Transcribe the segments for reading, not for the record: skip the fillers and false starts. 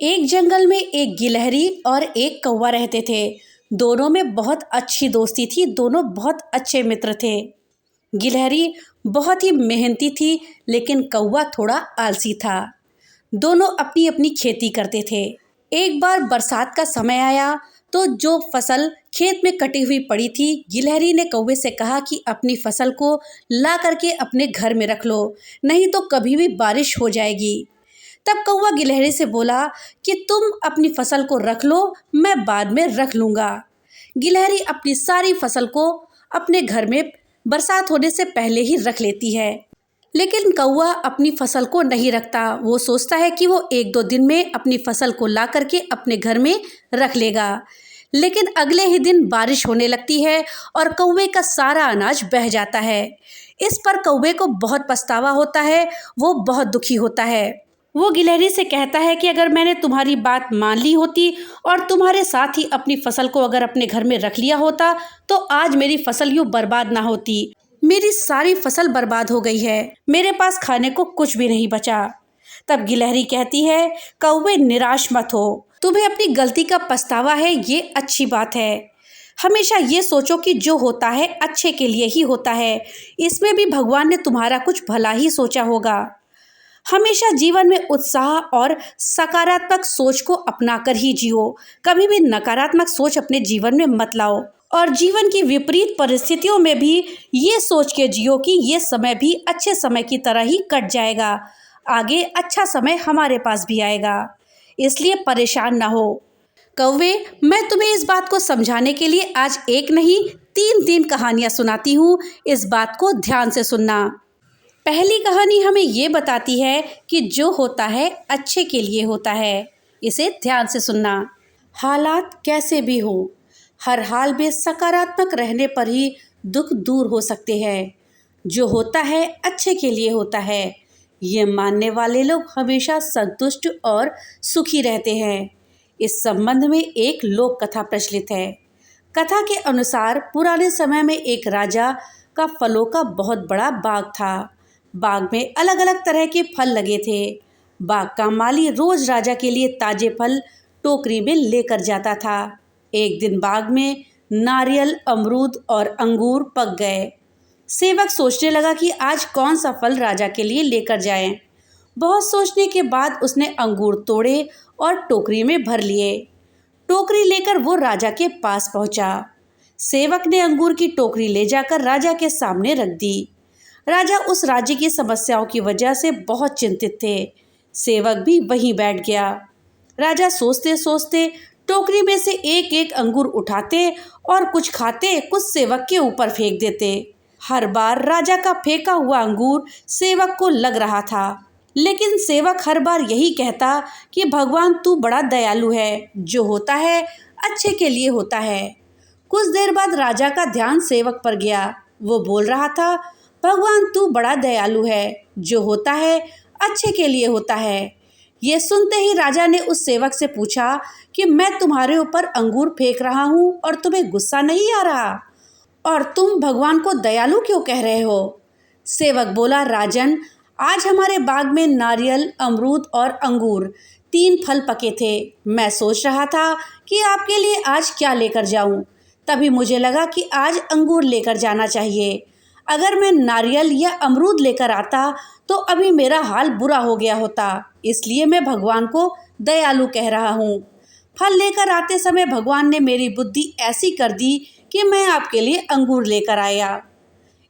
एक जंगल में एक गिलहरी और एक कौवा रहते थे। दोनों में बहुत अच्छी दोस्ती थी। दोनों बहुत अच्छे मित्र थे। गिलहरी बहुत ही मेहनती थी, लेकिन कौवा थोड़ा आलसी था। दोनों अपनी अपनी खेती करते थे। एक बार बरसात का समय आया तो जो फसल खेत में कटी हुई पड़ी थी, गिलहरी ने कौवे से कहा कि अपनी फसल को ला करके अपने घर में रख लो, नहीं तो कभी भी बारिश हो जाएगी। तब कौवा गिलहरी से बोला कि तुम अपनी फसल को रख लो, मैं बाद में रख लूँगा। गिलहरी अपनी सारी फसल को अपने घर में बरसात होने से पहले ही रख लेती है, लेकिन कौवा अपनी फसल को नहीं रखता। वो सोचता है कि वो एक दो दिन में अपनी फसल को ला करके अपने घर में रख लेगा, लेकिन अगले ही दिन बारिश होने लगती है और कौवे का सारा अनाज बह जाता है। इस पर कौवे को बहुत पछतावा होता है। वो बहुत दुखी होता है। वो गिलहरी से कहता है कि अगर मैंने तुम्हारी बात मान ली होती और तुम्हारे साथ ही अपनी फसल को अगर अपने घर में रख लिया होता, तो आज मेरी फसल यूँ बर्बाद ना होती। मेरी सारी फसल बर्बाद हो गई है। मेरे पास खाने को कुछ भी नहीं बचा। तब गिलहरी कहती है, कौवे निराश मत हो, तुम्हें अपनी गलती का पछतावा है, ये अच्छी बात है। हमेशा ये सोचो कि जो होता है अच्छे के लिए ही होता है। इसमें भी भगवान ने तुम्हारा कुछ भला ही सोचा होगा। हमेशा जीवन में उत्साह और सकारात्मक सोच को अपनाकर ही जियो। कभी भी नकारात्मक सोच अपने जीवन में मत लाओ। और जीवन की विपरीत परिस्थितियों में भी ये सोच के जियो कि ये समय भी अच्छे समय की तरह ही कट जाएगा। आगे अच्छा समय हमारे पास भी आएगा, इसलिए परेशान ना हो। कौवे, मैं तुम्हें इस बात को समझाने के लिए आज एक नहीं 3 कहानियाँ सुनाती हूँ। इस बात को ध्यान से सुनना। पहली कहानी हमें ये बताती है कि जो होता है अच्छे के लिए होता है। इसे ध्यान से सुनना। हालात कैसे भी हो, हर हाल में सकारात्मक रहने पर ही दुख दूर हो सकते हैं। जो होता है अच्छे के लिए होता है, ये मानने वाले लोग हमेशा संतुष्ट और सुखी रहते हैं। इस संबंध में एक लोक कथा प्रचलित है। कथा के अनुसार पुराने समय में एक राजा का फलों का बहुत बड़ा बाग था। बाग में अलग अलग तरह के फल लगे थे। बाग का माली रोज राजा के लिए ताजे फल टोकरी में लेकर जाता था। एक दिन बाग में नारियल, अमरूद और अंगूर पक गए। सेवक सोचने लगा कि आज कौन सा फल राजा के लिए लेकर जाएं। बहुत सोचने के बाद उसने अंगूर तोड़े और टोकरी में भर लिए। टोकरी लेकर वो राजा के पास पहुंचा। सेवक ने अंगूर की टोकरी ले जाकर राजा के सामने रख दी। राजा उस राज्य की समस्याओं की वजह से बहुत चिंतित थे। सेवक भी वहीं बैठ गया। राजा सोचते सोचते टोकरी में से एक एक अंगूर उठाते और कुछ खाते, कुछ सेवक के ऊपर फेंक देते। हर बार राजा का फेंका हुआ अंगूर सेवक को लग रहा था, लेकिन सेवक हर बार यही कहता कि भगवान तू बड़ा दयालु है, जो होता है अच्छे के लिए होता है। कुछ देर बाद राजा का ध्यान सेवक पर गया। वो बोल रहा था, भगवान तू बड़ा दयालु है, जो होता है अच्छे के लिए होता है। ये सुनते ही राजा ने उस सेवक से पूछा कि मैं तुम्हारे ऊपर अंगूर फेंक रहा हूँ और तुम्हें गुस्सा नहीं आ रहा, और तुम भगवान को दयालु क्यों कह रहे हो? सेवक बोला, राजन, आज हमारे बाग में नारियल, अमरूद और अंगूर 3 फल पके थे। मैं सोच रहा था कि आपके लिए आज क्या लेकर जाऊं। तभी मुझे लगा कि आज अंगूर लेकर जाना चाहिए। अगर मैं नारियल या अमरूद लेकर आता तो अभी मेरा हाल बुरा हो गया होता, इसलिए मैं भगवान को दयालु कह रहा हूँ। फल लेकर आते समय भगवान ने मेरी बुद्धि ऐसी कर दी कि मैं आपके लिए अंगूर लेकर आया।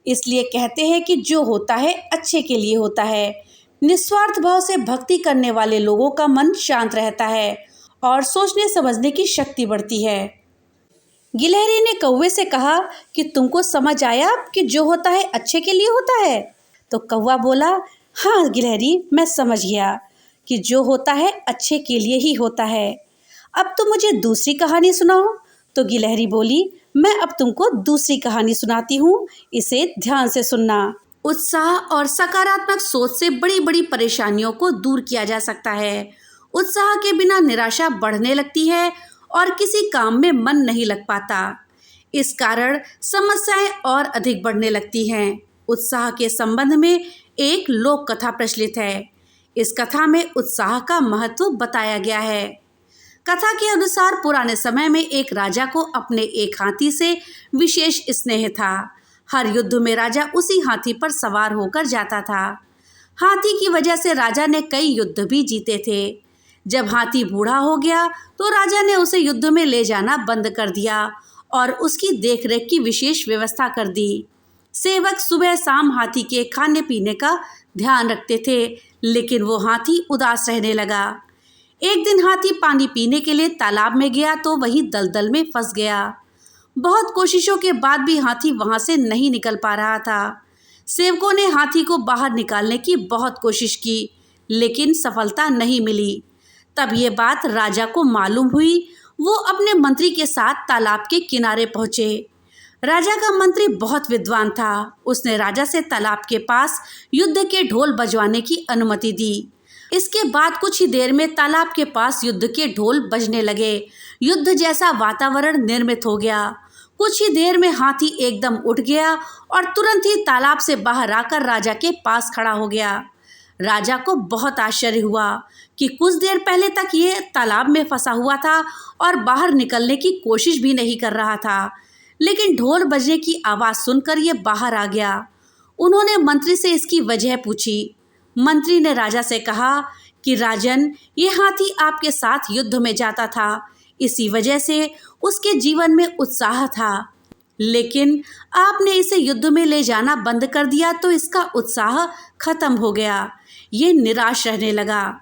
इसलिए कहते हैं कि जो होता है अच्छे के लिए होता है। निस्वार्थ भाव से भक्ति करने वाले लोगों का मन शांत रहता है और सोचने समझने की शक्ति बढ़ती है। गिलहरी ने कौवे से कहा कि तुमको समझ आया कि जो होता है अच्छे के लिए होता है? तो कौवा बोला, हाँ गिलहरी, मैं समझ गया कि जो होता है अच्छे के लिए ही होता है। अब तुम मुझे दूसरी कहानी सुनाओ। तो गिलहरी बोली, मैं अब तुमको दूसरी कहानी सुनाती हूँ। इसे ध्यान से सुनना। उत्साह और सकारात्मक सोच से बड़ी बड़ी परेशानियों को दूर किया जा सकता है। उत्साह के बिना निराशा बढ़ने लगती है और किसी काम में मन नहीं लग पाता। इस कारण समस्याएं और अधिक बढ़ने लगती हैं। उत्साह के संबंध में एक लोक कथा प्रचलित है। इस कथा में उत्साह का महत्व बताया गया है। कथा के अनुसार पुराने समय में एक राजा को अपने एक हाथी से विशेष स्नेह था। हर युद्ध में राजा उसी हाथी पर सवार होकर जाता था। हाथी की वजह से राजा ने कई युद्ध भी जीते थे। जब हाथी बूढ़ा हो गया तो राजा ने उसे युद्ध में ले जाना बंद कर दिया और उसकी देखरेख की विशेष व्यवस्था कर दी। सेवक सुबह शाम हाथी के खाने पीने का ध्यान रखते थे, लेकिन वो हाथी उदास रहने लगा। एक दिन हाथी पानी पीने के लिए तालाब में गया तो वही दलदल में फंस गया। बहुत कोशिशों के बाद भी हाथी वहां से नहीं निकल पा रहा था। सेवकों ने हाथी को बाहर निकालने की बहुत कोशिश की, लेकिन सफलता नहीं मिली। तब ये बात राजा को मालूम हुई। वो अपने मंत्री के साथ तालाब के किनारे पहुंचे। राजा का मंत्री बहुत विद्वान था। उसने राजा से तालाब के पास युद्ध के ढोल बजवाने की अनुमति दी। इसके बाद कुछ ही देर में तालाब के पास युद्ध के ढोल बजने लगे। युद्ध जैसा वातावरण निर्मित हो गया। कुछ ही देर में हाथी एकदम उठ गया और तुरंत ही तालाब से बाहर आकर राजा के पास खड़ा हो गया। राजा को बहुत आश्चर्य हुआ कि कुछ देर पहले तक ये तालाब में फंसा हुआ था और बाहर निकलने की कोशिश भी नहीं कर रहा था, लेकिन ढोल बजने की आवाज़ सुनकर ये बाहर आ गया। उन्होंने मंत्री से इसकी वजह पूछी। मंत्री ने राजा से कहा कि राजन, ये हाथी आपके साथ युद्ध में जाता था, इसी वजह से उसके जीवन में उत्साह था, लेकिन आपने इसे युद्ध में ले जाना बंद कर दिया तो इसका उत्साह खत्म हो गया। ये निराश रहने लगा।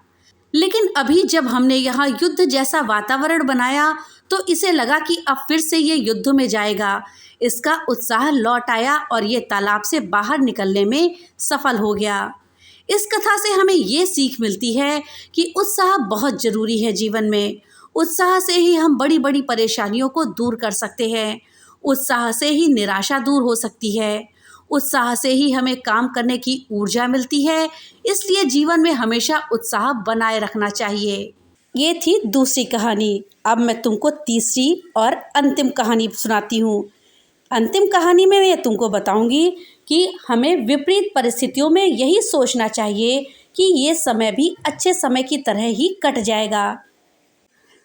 लेकिन अभी जब हमने यहाँ युद्ध जैसा वातावरण बनाया तो इसे लगा कि अब फिर से ये युद्ध में जाएगा। इसका उत्साह लौट आया और ये तालाब से बाहर निकलने में सफल हो गया। इस कथा से हमें ये सीख मिलती है कि उत्साह बहुत ज़रूरी है जीवन में। उत्साह से ही हम बड़ी बड़ी परेशानियों को दूर कर सकते हैं। उत्साह से ही निराशा दूर हो सकती है। उत्साह से ही हमें काम करने की ऊर्जा मिलती है। इसलिए जीवन में हमेशा उत्साह बनाए रखना चाहिए। ये थी दूसरी कहानी। अब मैं तुमको तीसरी और अंतिम कहानी सुनाती हूँ। अंतिम कहानी में मैं तुमको बताऊंगी कि हमें विपरीत परिस्थितियों में यही सोचना चाहिए कि ये समय भी अच्छे समय की तरह ही कट जाएगा।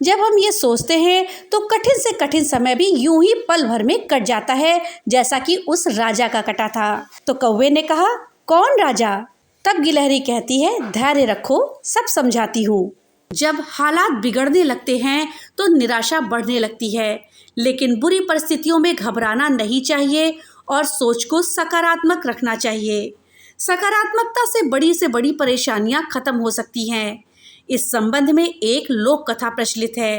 जब हम ये सोचते हैं तो कठिन से कठिन समय भी यूं ही पल भर में कट जाता है, जैसा कि उस राजा का कटा था। तो कौवे ने कहा, कौन राजा? तब गिलहरी कहती है, धैर्य रखो, सब समझाती हूँ। जब हालात बिगड़ने लगते हैं तो निराशा बढ़ने लगती है, लेकिन बुरी परिस्थितियों में घबराना नहीं चाहिए और सोच को सकारात्मक रखना चाहिए। सकारात्मकता से बड़ी परेशानियां खत्म हो सकती हैं। इस संबंध में एक लोक कथा प्रचलित है।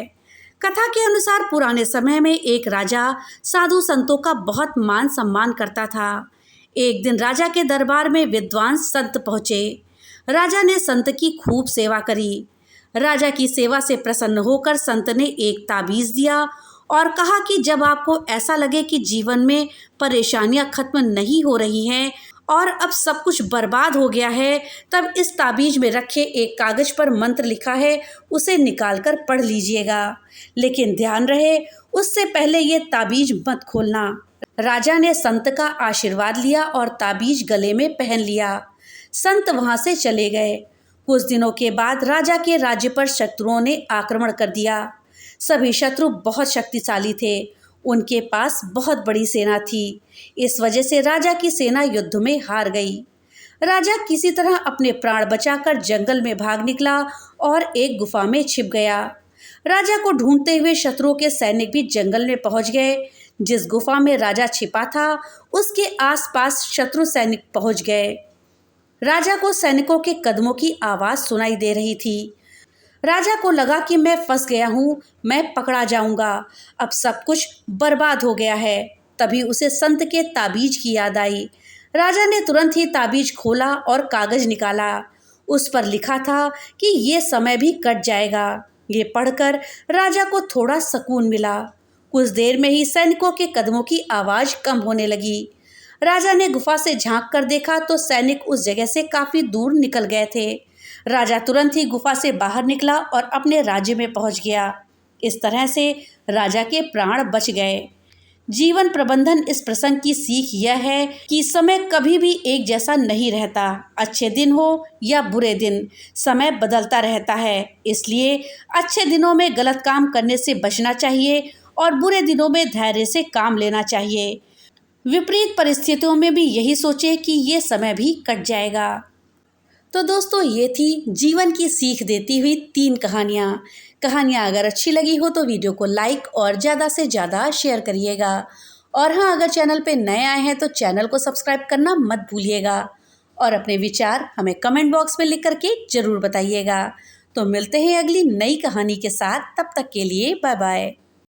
कथा के अनुसार पुराने समय में एक राजा साधु संतों का बहुत मान सम्मान करता था। एक दिन राजा के दरबार में विद्वान संत पहुँचे। राजा ने संत की खूब सेवा करी। राजा की सेवा से प्रसन्न होकर संत ने एक ताबीज़ दिया और कहा कि जब आपको ऐसा लगे कि जीवन में परेशानियां खत्म नहीं हो रही हैं और अब सब कुछ बर्बाद हो गया है, तब इस ताबीज में रखे एक कागज पर मंत्र लिखा है, उसे निकालकर पढ़ लीजिएगा। लेकिन ध्यान रहे, उससे पहले ये ताबीज मत खोलना। राजा ने संत का आशीर्वाद लिया और ताबीज गले में पहन लिया। संत वहां से चले गए। कुछ दिनों के बाद राजा के राज्य पर शत्रुओं ने आक्रमण कर दिया। सभी शत्रु बहुत शक्तिशाली थे। उनके पास बहुत बड़ी सेना थी। इस वजह से राजा की सेना युद्ध में हार गई। राजा किसी तरह अपने प्राण बचाकर जंगल में भाग निकला और एक गुफा में छिप गया। राजा को ढूंढते हुए शत्रुओं के सैनिक भी जंगल में पहुंच गए। जिस गुफा में राजा छिपा था उसके आसपास शत्रु सैनिक पहुंच गए। राजा को सैनिकों के कदमों की आवाज़ सुनाई दे रही थी। राजा को लगा कि मैं फंस गया हूँ, मैं पकड़ा जाऊंगा, अब सब कुछ बर्बाद हो गया है। तभी उसे संत के ताबीज की याद आई। राजा ने तुरंत ही ताबीज खोला और कागज निकाला। उस पर लिखा था कि ये समय भी कट जाएगा। ये पढ़कर राजा को थोड़ा सुकून मिला। कुछ देर में ही सैनिकों के कदमों की आवाज़ कम होने लगी। राजा ने गुफा से झांक कर देखा तो सैनिक उस जगह से काफ़ी दूर निकल गए थे। राजा तुरंत ही गुफा से बाहर निकला और अपने राज्य में पहुंच गया। इस तरह से राजा के प्राण बच गए। जीवन प्रबंधन इस प्रसंग की सीख यह है कि समय कभी भी एक जैसा नहीं रहता। अच्छे दिन हो या बुरे दिन, समय बदलता रहता है। इसलिए अच्छे दिनों में गलत काम करने से बचना चाहिए और बुरे दिनों में धैर्य से काम लेना चाहिए। विपरीत परिस्थितियों में भी यही सोचें कि ये समय भी कट जाएगा। तो दोस्तों, ये थी जीवन की सीख देती हुई 3 कहानियाँ। कहानियाँ अगर अच्छी लगी हो तो वीडियो को लाइक और ज़्यादा से ज़्यादा शेयर करिएगा। और हाँ, अगर चैनल पे नए आए हैं तो चैनल को सब्सक्राइब करना मत भूलिएगा। और अपने विचार हमें कमेंट बॉक्स में लिख करके ज़रूर बताइएगा। तो मिलते हैं अगली नई कहानी के साथ, तब तक के लिए बाय बाय।